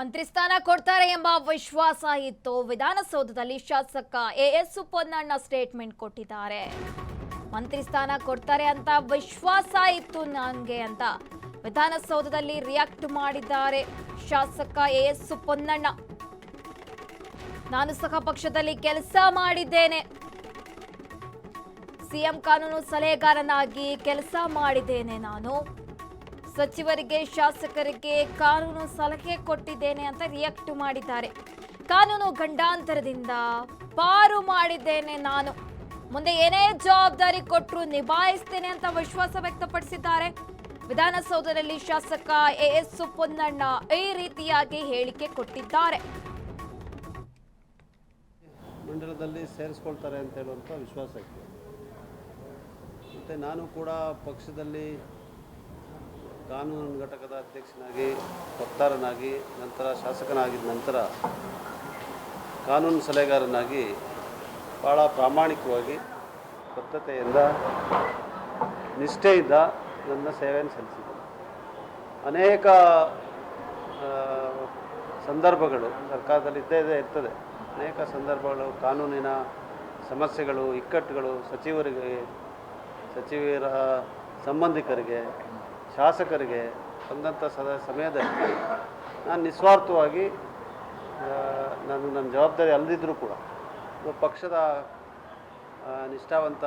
ಮಂತ್ರಿ ಸ್ಥಾನ ಕೊಡ್ತಾರೆ ಎಂಬ ವಿಶ್ವಾಸ ಇತ್ತು. ವಿಧಾನಸೌಧದಲ್ಲಿ ಶಾಸಕ ಎಎಸ್ ಪೊನ್ನಣ್ಣ ಸ್ಟೇಟ್ಮೆಂಟ್ ಕೊಟ್ಟಿದ್ದಾರೆ. ಮಂತ್ರಿ ಸ್ಥಾನ ಕೊಡ್ತಾರೆ ಅಂತ ವಿಶ್ವಾಸ ಇತ್ತು ನನಗೆ ಅಂತ ವಿಧಾನಸೌಧದಲ್ಲಿ ರಿಯಾಕ್ಟ್ ಮಾಡಿದ್ದಾರೆ ಶಾಸಕ ಎಎಸ್ ಪೊನ್ನಣ್ಣ. ನಾನು ಸಹ ಪಕ್ಷದಲ್ಲಿ ಕೆಲಸ ಮಾಡಿದ್ದೇನೆ, ಸಿಎಂ ಕಾನೂನು ಸಲಹೆಗಾರನಾಗಿ ಕೆಲಸ ಮಾಡಿದ್ದೇನೆ. ನಾನು ಸಚಿವರಿಗೆ ಶಾಸಕರಿಗೆ ಕಾನೂನು ಸಲಹೆ ಕೊಟ್ಟಿದ್ದೇನೆ ಅಂತ ರಿಯಾಕ್ಟ್ ಮಾಡಿದ್ದಾರೆ. ಕಾನೂನು ಗಂಡಾಂತರದಿಂದ ಪಾರು ಮಾಡಿದ್ದೇನೆ, ನಾನು ಮುಂದೆ ಏನೇ ಜವಾಬ್ದಾರಿ ಕೊಟ್ಟರು ನಿಭಾಯಿಸ್ತೇನೆ ಅಂತ ವಿಶ್ವಾಸ ವ್ಯಕ್ತಪಡಿಸಿದ್ದಾರೆ. ವಿಧಾನಸೌಧದಲ್ಲಿ ಶಾಸಕ ಎಎಸ್ ಪೊನ್ನಣ್ಣ ಈ ರೀತಿಯಾಗಿ ಹೇಳಿಕೆ ಕೊಟ್ಟಿದ್ದಾರೆ. ಮಂಡಲದಲ್ಲಿ ಸೇರಿಸ್ಕೊಳ್ತಾರೆ ಅಂತ ಹೇಳುವಂಥ ವಿಶ್ವಾಸ ಇತ್ತು. ಮತ್ತು ನಾನು ಕೂಡ ಪಕ್ಷದಲ್ಲಿ ಕಾನೂನು ಘಟಕದ ಅಧ್ಯಕ್ಷನಾಗಿ, ವಕ್ತಾರನಾಗಿ, ನಂತರ ಶಾಸಕನಾಗಿದ್ದ ನಂತರ ಕಾನೂನು ಸಲಹೆಗಾರನಾಗಿ ಭಾಳ ಪ್ರಾಮಾಣಿಕವಾಗಿ, ಬದ್ಧತೆಯಿಂದ, ನಿಷ್ಠೆಯಿಂದ ನನ್ನ ಸೇವೆಯನ್ನು ಸಲ್ಲಿಸಿದೆ. ಅನೇಕ ಸಂದರ್ಭಗಳು ಸರ್ಕಾರದಲ್ಲಿ ಇದ್ದೇ ಇರ್ತದೆ. ಅನೇಕ ಸಂದರ್ಭಗಳು, ಕಾನೂನಿನ ಸಮಸ್ಯೆಗಳು, ಇಕ್ಕಟ್ಟುಗಳು ಸಚಿವರ ಸಂಬಂಧಿಕರಿಗೆ, ಶಾಸಕರಿಗೆ ಬಂದಂಥ ಸಮಯದಲ್ಲಿ ನಾನು ನಿಸ್ವಾರ್ಥವಾಗಿ ನನ್ನ ಜವಾಬ್ದಾರಿ ಅಲ್ಲದಿದ್ದರೂ ಕೂಡ ಪಕ್ಷದ ನಿಷ್ಠಾವಂತ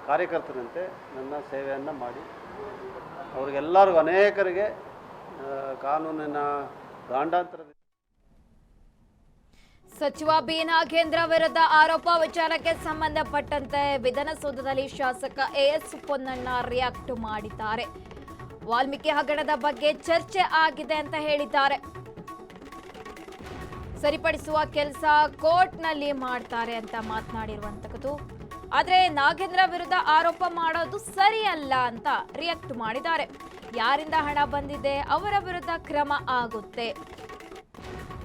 ಕಾರ್ಯಕರ್ತರಂತೆ ನನ್ನ ಸೇವೆಯನ್ನು ಮಾಡಿ ಅವ್ರಿಗೆಲ್ಲರಿಗೂ ಅನೇಕರಿಗೆ ಕಾನೂನಿನ ಗಾಂಡಾಂತರದ ಸಚಿವ ಬಿ ನಾಗೇಂದ್ರ ವಿರುದ್ಧ ಆರೋಪ ವಿಚಾರಕ್ಕೆ ಸಂಬಂಧಪಟ್ಟಂತೆ ವಿಧಾನಸೌಧದಲ್ಲಿ ಶಾಸಕ ಎಎಸ್ ಪೊನ್ನಣ್ಣ ರಿಯಾಕ್ಟ್ ಮಾಡಿದ್ದಾರೆ. ವಾಲ್ಮೀಕಿ ಹಗರಣದ ಬಗ್ಗೆ ಚರ್ಚೆ ಆಗಿದೆ ಅಂತ ಹೇಳಿದ್ದಾರೆ. ಸರಿಪಡಿಸುವ ಕೆಲಸ ಕೋರ್ಟ್ನಲ್ಲಿ ಮಾಡ್ತಾರೆ ಅಂತ ಮಾತನಾಡಿರುವಂತದ್ದು. ಆದರೆ ನಾಗೇಂದ್ರ ವಿರುದ್ಧ ಆರೋಪ ಮಾಡೋದು ಸರಿಯಲ್ಲ ಅಂತ ರಿಯಾಕ್ಟ್ ಮಾಡಿದ್ದಾರೆ. ಯಾರಿಂದ ಹಣ ಬಂದಿದೆ ಅವರ ವಿರುದ್ಧ ಕ್ರಮ ಆಗುತ್ತೆ.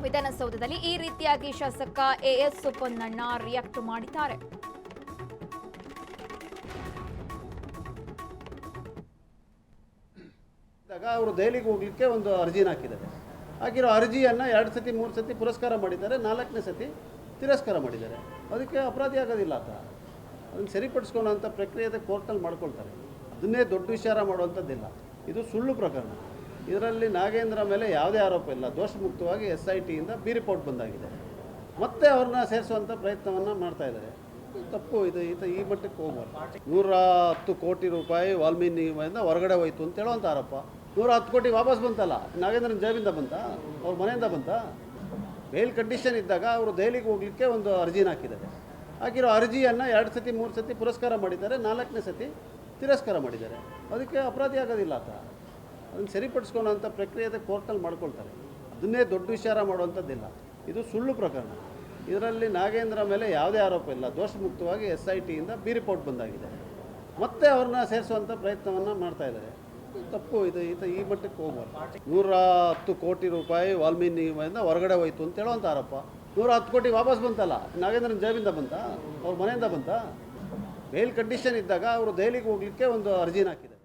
ವಿಧಾನಸೌಧದಲ್ಲಿ ಈ ರೀತಿಯಾಗಿ ಶಾಸಕ ಎಎಸ್ ಪೊನ್ನಣ್ಣ ರಿಯಾಕ್ಟ್ ಮಾಡಿದ್ದಾರೆ. ಅವರು ದೆಹಲಿಗೆ ಹೋಗ್ಲಿಕ್ಕೆ ಒಂದು ಅರ್ಜಿನ ಹಾಕಿರೋ ಅರ್ಜಿಯನ್ನು 2 ಸತಿ 3 ಸತಿ ಪುರಸ್ಕಾರ ಮಾಡಿದ್ದಾರೆ, 4ನೇ ಸತಿ ತಿರಸ್ಕಾರ ಮಾಡಿದ್ದಾರೆ. ಅದಕ್ಕೆ ಅಪರಾಧಿ ಆಗೋದಿಲ್ಲ. ಅದನ್ನು ಸರಿಪಡಿಸ್ಕೊಳ್ಳೋಂಥ ಪ್ರಕ್ರಿಯೆ ಕೋರ್ಟಲ್ಲಿ ಮಾಡ್ಕೊಳ್ತಾರೆ. ಅದನ್ನೇ ದೊಡ್ಡ ವಿಚಾರ ಮಾಡುವಂಥದ್ದಿಲ್ಲ. ಇದು ಸುಳ್ಳು ಪ್ರಕರಣ. ಇದರಲ್ಲಿ ನಾಗೇಂದ್ರ ಮೇಲೆ ಯಾವುದೇ ಆರೋಪ ಇಲ್ಲ. ದೋಷಮುಕ್ತವಾಗಿ SITಯಿಂದ ಬಿ ರಿಪೋರ್ಟ್ ಬಂದಾಗಿದೆ. ಮತ್ತೆ ಅವ್ರನ್ನ ಸೇರಿಸುವಂಥ ಪ್ರಯತ್ನವನ್ನು ಮಾಡ್ತಾ ಇದ್ದಾರೆ. ತಪ್ಪು. ಇದು ಈ ಮಟ್ಟಕ್ಕೆ ಹೋಗ್ಬಾರ್ದು. 110 ಕೋಟಿ ರೂಪಾಯಿ ವಾಲ್ಮೀಕಿಯಿಂದ ಹೊರಗಡೆ ಹೋಯಿತು ಅಂತ ಹೇಳುವಂಥ ಆರೋಪ. 110 ಕೋಟಿ ವಾಪಸ್ ಬಂತಲ್ಲ, ನಾಗೇಂದ್ರನ ಜಾಬಿಂದ ಬಂತ, ಅವ್ರ ಮನೆಯಿಂದ ಬಂತ. ಬೇಲ್ ಕಂಡೀಷನ್ ಇದ್ದಾಗ ಅವರು ದೆಹಲಿಗೆ ಹೋಗ್ಲಿಕ್ಕೆ ಒಂದು ಅರ್ಜಿನ ಹಾಕಿರೋ ಅರ್ಜಿಯನ್ನು 2 ಸತಿ 3 ಸತಿ ಪುರಸ್ಕಾರ ಮಾಡಿದ್ದಾರೆ, 4ನೇ ಸತಿ ತಿರಸ್ಕಾರ ಮಾಡಿದ್ದಾರೆ. ಅದಕ್ಕೆ ಅಪರಾಧಿ ಆಗೋದಿಲ್ಲ. ಅದನ್ನು ಸರಿಪಡಿಸ್ಕೊಳ್ಳೋಂಥ ಪ್ರಕ್ರಿಯೆ ಕೋರ್ಟಲ್ಲಿ ಮಾಡ್ಕೊಳ್ತಾರೆ. ಅದನ್ನೇ ದೊಡ್ಡ ವಿಚಾರ ಮಾಡುವಂಥದ್ದಿಲ್ಲ. ಇದು ಸುಳ್ಳು ಪ್ರಕರಣ. ಇದರಲ್ಲಿ ನಾಗೇಂದ್ರ ಮೇಲೆ ಯಾವುದೇ ಆರೋಪ ಇಲ್ಲ. ದೋಷಮುಕ್ತವಾಗಿ SITಯಿಂದ ಬಿ ರಿಪೋರ್ಟ್ ಬಂದಾಗಿದೆ. ಮತ್ತೆ ಅವ್ರನ್ನ ಸೇರಿಸುವಂಥ ಪ್ರಯತ್ನವನ್ನು ಮಾಡ್ತಾ ಇದ್ದಾರೆ. ತಪ್ಪು. ಇದು ಈ ಮಟ್ಟಕ್ಕೆ ಹೋಗ್ಬಾರ್ದು. 110 ಕೋಟಿ ರೂಪಾಯಿ ವಾಲ್ಮೀಕಿಯಿಂದ ಹೊರಗಡೆ ಹೋಯಿತು ಅಂತ ಹೇಳುವಂಥ ಆರೋಪ. 110 ಕೋಟಿ ವಾಪಸ್ ಬಂತಲ್ಲ, ನಾಗೇಂದ್ರನ ಜಾಬಿಂದ ಬಂತ, ಅವ್ರ ಮನೆಯಿಂದ ಬಂತ. ಬೇಲ್ ಕಂಡೀಷನ್ ಇದ್ದಾಗ ಅವರು ದೆಹಲಿಗೆ ಹೋಗ್ಲಿಕ್ಕೆ ಒಂದು ಅರ್ಜಿನ ಹಾಕಿದ್ದಾರೆ.